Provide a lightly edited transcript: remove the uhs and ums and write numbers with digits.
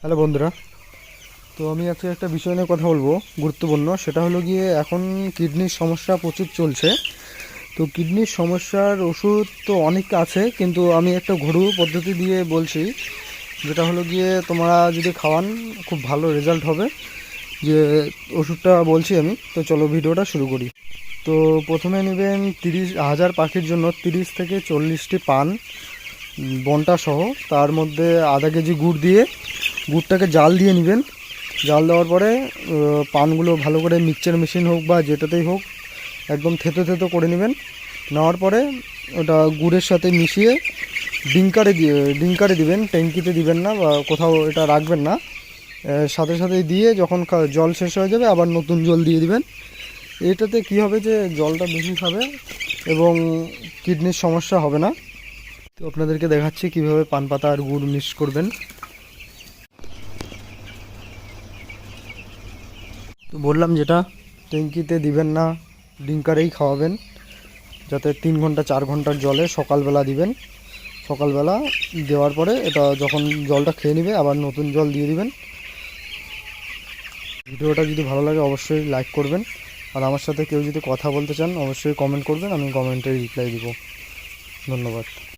Hello বন্ধুরা, তো আমি আজকে একটা বিষয় নিয়ে কথা বলবো গুরুত্বপূর্ণ। সেটা হলো গিয়ে এখন কিডনির সমস্যা প্রচুর চলছে। তো কিডনির সমস্যার ওষুধ তো অনেক আছে, কিন্তু আমি একটা ঘরোয়া পদ্ধতি দিয়ে বলছি, যেটা হলো গিয়ে তোমরা যদি খাওয়ান খুব ভালো রেজাল্ট হবে। যে ওষুধটা বলছি আমি, তো চলো ভিডিওটা শুরু করি। তো প্রথমে নেবেন 30,000 পাখির জন্য 30 থেকে 40টি পান, বনটা সহ। তার মধ্যে আধা কেজি গুড় দিয়ে গুড়টাকে জাল দিয়ে নেবেন। জাল দেওয়ার পরে পানগুলো ভালো করে মিক্সচার মেশিন হোক বা যেটাতেই হোক একদম থেতো থেতো করে নেবেন। নেওয়ার পরে ওটা গুড়ের সাথে মিশিয়ে ডিঙ্কারে দিবেন, ট্যাঙ্কিতে দিবেন না বা কোথাও এটা রাখবেন না। সাথে সাথে দিয়ে যখন জল শেষ হয়ে যাবে আবার নতুন জল দিয়ে দিবেন। এটাতে কি হবে যে জলটা বেশি খাবে এবং কিডনির সমস্যা হবে না। তো আপনাদেরকে দেখাচ্ছি কিভাবে পান পাতা আর গুড় মিক্স করবেন। তো বললাম যেটা, ট্যাঙ্কিতে দিবেন না, ডিঙ্কারেই খাওয়াবেন। যাতে 3 ঘন্টা 4 ঘন্টার জলে সকালবেলা দিবেন। সকালবেলা দেওয়ার পরে এটা যখন জলটা খেয়ে নেবে আবার নতুন জল দিয়ে দিবেন। ভিডিওটা যদি ভালো লাগে অবশ্যই লাইক করবেন, আর আমার সাথে কেউ যদি কথা বলতে চান অবশ্যই কমেন্ট করবেন, আমি কমেন্টে রিপ্লাই দিব। ধন্যবাদ।